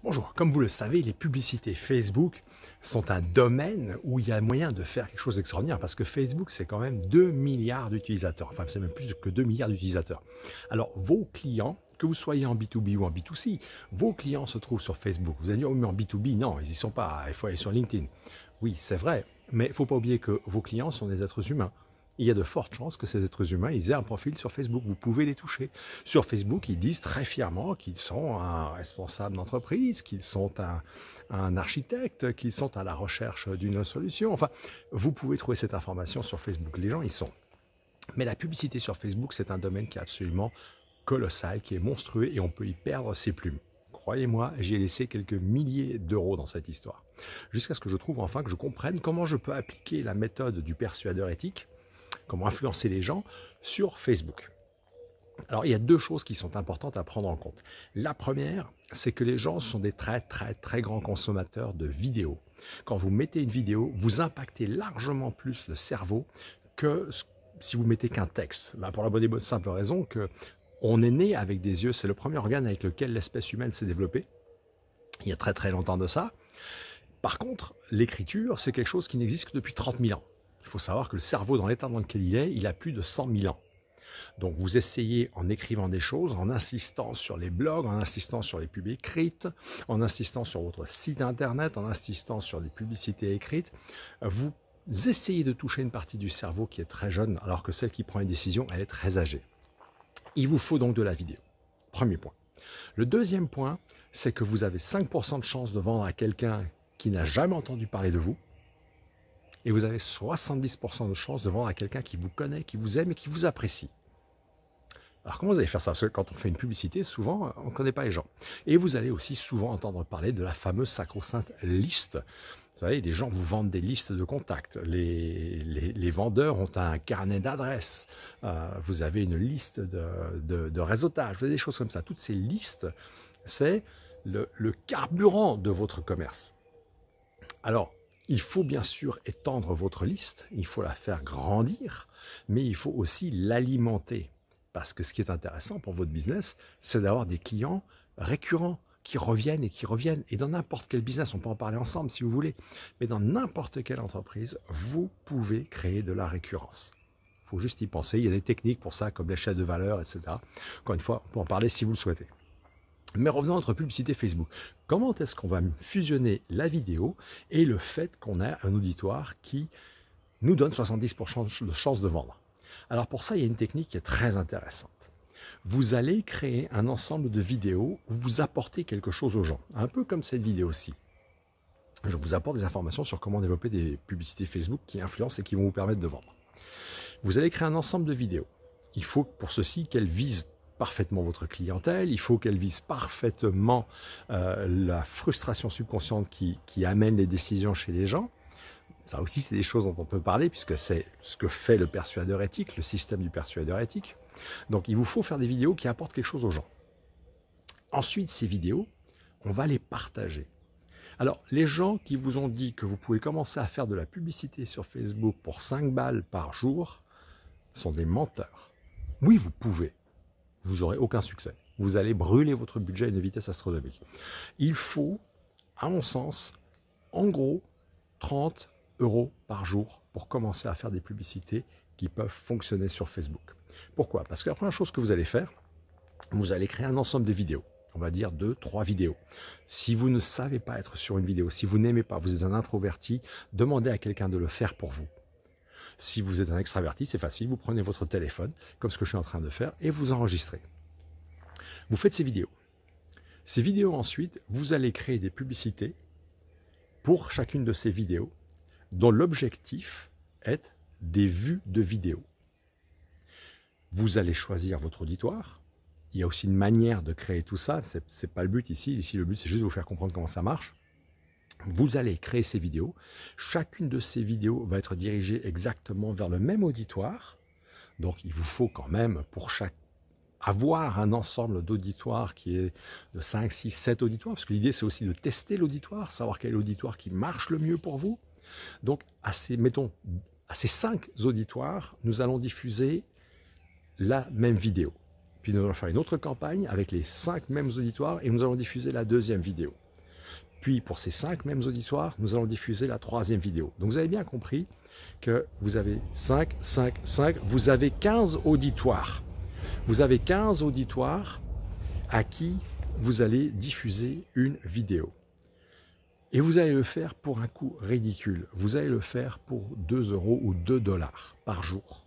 Bonjour, comme vous le savez, les publicités Facebook sont un domaine où il y a moyen de faire quelque chose d'extraordinaire parce que Facebook, c'est quand même 2 milliards d'utilisateurs. Enfin, c'est même plus que 2 milliards d'utilisateurs. Alors, vos clients, que vous soyez en B2B ou en B2C, vos clients se trouvent sur Facebook. Vous allez dire, oui, mais en B2B, non, ils n'y sont pas, il faut aller sur LinkedIn. Oui, c'est vrai, mais il ne faut pas oublier que vos clients sont des êtres humains. Il y a de fortes chances que ces êtres humains, ils aient un profil sur Facebook. Vous pouvez les toucher. Sur Facebook, ils disent très fièrement qu'ils sont un responsable d'entreprise, qu'ils sont un architecte, qu'ils sont à la recherche d'une solution. Enfin, vous pouvez trouver cette information sur Facebook. Les gens y sont. Mais la publicité sur Facebook, c'est un domaine qui est absolument colossal, qui est monstrueux et on peut y perdre ses plumes. Croyez-moi, j'ai laissé quelques milliers d'euros dans cette histoire. Jusqu'à ce que je trouve enfin que je comprenne comment je peux appliquer la méthode du persuadeur éthique, comment influencer les gens sur Facebook. Alors, il y a deux choses qui sont importantes à prendre en compte. La première, c'est que les gens sont des très grands consommateurs de vidéos. Quand vous mettez une vidéo, vous impactez largement plus le cerveau que si vous mettez qu'un texte. Pour la bonne et bonne simple raison que on est né avec des yeux, c'est le premier organe avec lequel l'espèce humaine s'est développée. Il y a très longtemps de ça. Par contre, l'écriture, c'est quelque chose qui n'existe que depuis 30 000 ans. Il faut savoir que le cerveau, dans l'état dans lequel il a plus de 100 000 ans. Donc vous essayez en écrivant des choses, en insistant sur les blogs, en insistant sur les pubs écrites, en insistant sur votre site internet, en insistant sur des publicités écrites, vous essayez de toucher une partie du cerveau qui est très jeune, alors que celle qui prend une décision, elle est très âgée. Il vous faut donc de la vidéo. Premier point. Le deuxième point, c'est que vous avez 5% de chance de vendre à quelqu'un qui n'a jamais entendu parler de vous, et vous avez 70% de chance de vendre à quelqu'un qui vous connaît, qui vous aime et qui vous apprécie. Alors comment vous allez faire ça? Parce que quand on fait une publicité, souvent, on ne connaît pas les gens. Et vous allez aussi souvent entendre parler de la fameuse sacro-sainte liste. Vous savez, les gens vous vendent des listes de contacts. Les vendeurs ont un carnet d'adresses. Vous avez une liste de réseautage. Vous avez des choses comme ça. Toutes ces listes, c'est le carburant de votre commerce. Alors, il faut bien sûr étendre votre liste, il faut la faire grandir, mais il faut aussi l'alimenter. Parce que ce qui est intéressant pour votre business, c'est d'avoir des clients récurrents qui reviennent et qui reviennent. Et dans n'importe quel business, on peut en parler ensemble si vous voulez, mais dans n'importe quelle entreprise, vous pouvez créer de la récurrence. Il faut juste y penser, il y a des techniques pour ça, comme l'échelle de valeur, etc. Encore une fois, on peut en parler si vous le souhaitez. Mais revenons à notre publicité Facebook. Comment est-ce qu'on va fusionner la vidéo et le fait qu'on a un auditoire qui nous donne 70% de chance de vendre? Alors pour ça, il y a une technique qui est très intéressante. Vous allez créer un ensemble de vidéos où vous apportez quelque chose aux gens. Un peu comme cette vidéo-ci. Je vous apporte des informations sur comment développer des publicités Facebook qui influencent et qui vont vous permettre de vendre. Vous allez créer un ensemble de vidéos. Il faut pour ceci qu'elles visent parfaitement votre clientèle, il faut qu'elle vise parfaitement la frustration subconsciente qui amène les décisions chez les gens. Ça aussi, c'est des choses dont on peut parler, puisque c'est ce que fait le persuadeur éthique, le système du persuadeur éthique. Donc, il vous faut faire des vidéos qui apportent quelque chose aux gens. Ensuite, ces vidéos, on va les partager. Alors, les gens qui vous ont dit que vous pouvez commencer à faire de la publicité sur Facebook pour 5 balles par jour sont des menteurs. Oui, vous pouvez. Vous n'aurez aucun succès. Vous allez brûler votre budget à une vitesse astronomique. Il faut, à mon sens, en gros, 30 € par jour pour commencer à faire des publicités qui peuvent fonctionner sur Facebook. Pourquoi? Parce que la première chose que vous allez faire, vous allez créer un ensemble de vidéos. On va dire 2-3 vidéos. Si vous ne savez pas être sur une vidéo, si vous n'aimez pas, vous êtes un introverti, demandez à quelqu'un de le faire pour vous. Si vous êtes un extraverti, c'est facile, vous prenez votre téléphone, comme ce que je suis en train de faire, et vous enregistrez. Vous faites ces vidéos. Ces vidéos ensuite, vous allez créer des publicités pour chacune de ces vidéos, dont l'objectif est des vues de vidéos. Vous allez choisir votre auditoire. Il y a aussi une manière de créer tout ça, c'est pas le but ici. Ici, le but, c'est juste de vous faire comprendre comment ça marche. Vous allez créer ces vidéos. Chacune de ces vidéos va être dirigée exactement vers le même auditoire. Donc, il vous faut quand même, pour avoir un ensemble d'auditoires qui est de 5, 6, 7 auditoires, parce que l'idée, c'est aussi de tester l'auditoire, savoir quel est l'auditoire qui marche le mieux pour vous. Donc, mettons, à ces 5 auditoires, nous allons diffuser la même vidéo. Puis nous allons faire une autre campagne avec les 5 mêmes auditoires et nous allons diffuser la deuxième vidéo. Puis pour ces 5 mêmes auditoires, nous allons diffuser la 3e vidéo. Donc vous avez bien compris que vous avez 5, 5, 5, vous avez 15 auditoires. Vous avez 15 auditoires à qui vous allez diffuser une vidéo. Et vous allez le faire pour un coût ridicule. Vous allez le faire pour 2 € ou 2 $ par jour.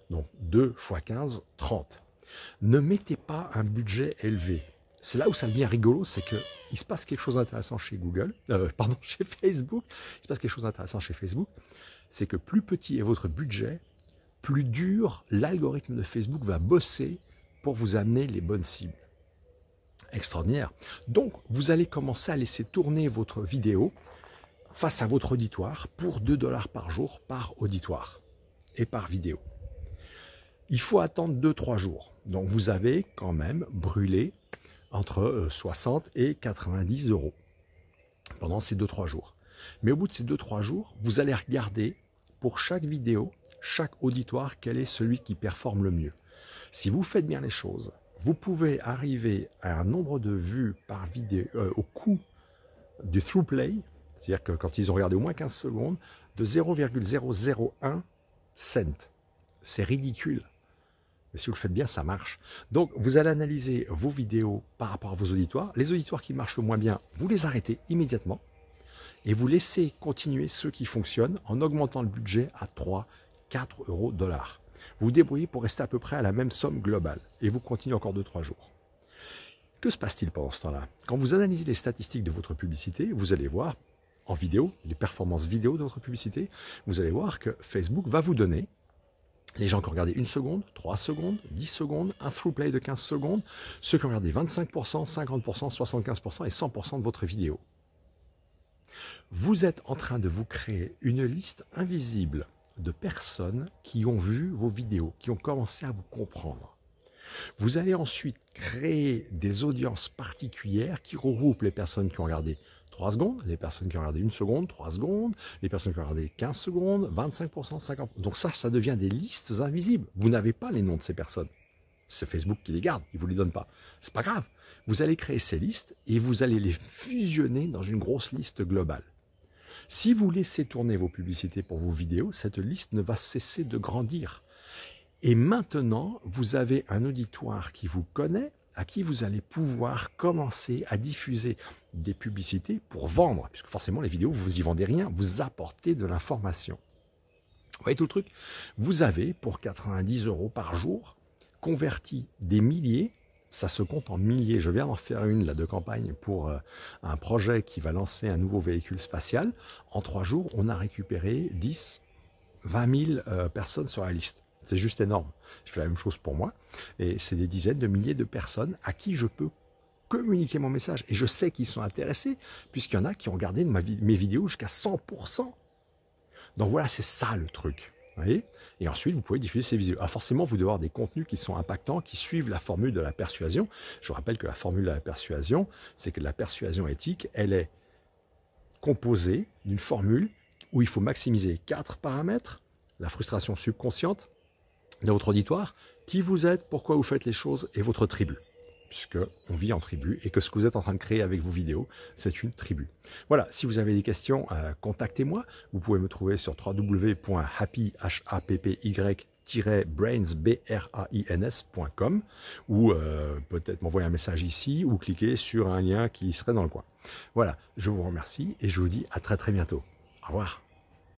Donc 2 x 15, 30. Ne mettez pas un budget élevé. C'est là où ça devient rigolo, c'est qu'il se passe quelque chose d'intéressant chez chez Facebook. Il se passe quelque chose d'intéressant chez Facebook, c'est que plus petit est votre budget, plus dur l'algorithme de Facebook va bosser pour vous amener les bonnes cibles. Extraordinaire. Donc, vous allez commencer à laisser tourner votre vidéo face à votre auditoire pour 2 $ par jour par auditoire et par vidéo. Il faut attendre 2-3 jours. Donc, vous avez quand même brûlé entre 60 et 90 € pendant ces 2-3 jours. Mais au bout de ces 2-3 jours, vous allez regarder pour chaque vidéo, chaque auditoire, quel est celui qui performe le mieux. Si vous faites bien les choses, vous pouvez arriver à un nombre de vues par vidéo au coût du throughplay, c'est-à-dire que quand ils ont regardé au moins 15 secondes, de 0,001 cent. C'est ridicule. Mais si vous le faites bien, ça marche. Donc, vous allez analyser vos vidéos par rapport à vos auditoires. Les auditoires qui marchent le moins bien, vous les arrêtez immédiatement et vous laissez continuer ceux qui fonctionnent en augmentant le budget à 3-4 € $. Vous vous débrouillez pour rester à peu près à la même somme globale et vous continuez encore 2-3 jours. Que se passe-t-il pendant ce temps-là? Quand vous analysez les statistiques de votre publicité, vous allez voir en vidéo, les performances vidéo de votre publicité, vous allez voir que Facebook va vous donner les gens qui ont regardé 1 seconde, 3 secondes, 10 secondes, un throughplay de 15 secondes, ceux qui ont regardé 25%, 50%, 75% et 100% de votre vidéo. Vous êtes en train de vous créer une liste invisible de personnes qui ont vu vos vidéos, qui ont commencé à vous comprendre. Vous allez ensuite créer des audiences particulières qui regroupent les personnes qui ont regardé 3 secondes, les personnes qui ont regardé 1 seconde, 3 secondes, les personnes qui ont regardé 15 secondes, 25%, 50%. Donc ça devient des listes invisibles. Vous n'avez pas les noms de ces personnes. C'est Facebook qui les garde, il ne vous les donne pas. C'est pas grave. Vous allez créer ces listes et vous allez les fusionner dans une grosse liste globale. Si vous laissez tourner vos publicités pour vos vidéos, cette liste ne va cesser de grandir. Et maintenant, vous avez un auditoire qui vous connaît, à qui vous allez pouvoir commencer à diffuser des publicités pour vendre, puisque forcément les vidéos, vous y vendez rien, vous apportez de l'information. Vous voyez tout le truc? Vous avez, pour 90 € par jour, converti des milliers, ça se compte en milliers. Je viens d'en faire une là, de campagne pour un projet qui va lancer un nouveau véhicule spatial. En 3 jours, on a récupéré 10, 20 000 personnes sur la liste. C'est juste énorme. Je fais la même chose pour moi. Et c'est des dizaines de milliers de personnes à qui je peux communiquer mon message. Et je sais qu'ils sont intéressés, puisqu'il y en a qui ont regardé mes vidéos jusqu'à 100%. Donc voilà, c'est ça le truc. Vous voyez? Et ensuite, vous pouvez diffuser ces vidéos. Ah, forcément, vous devez avoir des contenus qui sont impactants, qui suivent la formule de la persuasion. Je vous rappelle que la formule de la persuasion, c'est que la persuasion éthique, elle est composée d'une formule où il faut maximiser 4 paramètres. La frustration subconsciente de votre auditoire, qui vous êtes, pourquoi vous faites les choses et votre tribu. Puisqu'on vit en tribu et que ce que vous êtes en train de créer avec vos vidéos, c'est une tribu. Voilà, si vous avez des questions, contactez-moi. Vous pouvez me trouver sur www.happy-brains.com ou peut-être m'envoyer un message ici ou cliquer sur un lien qui serait dans le coin. Voilà, je vous remercie et je vous dis à très bientôt. Au revoir.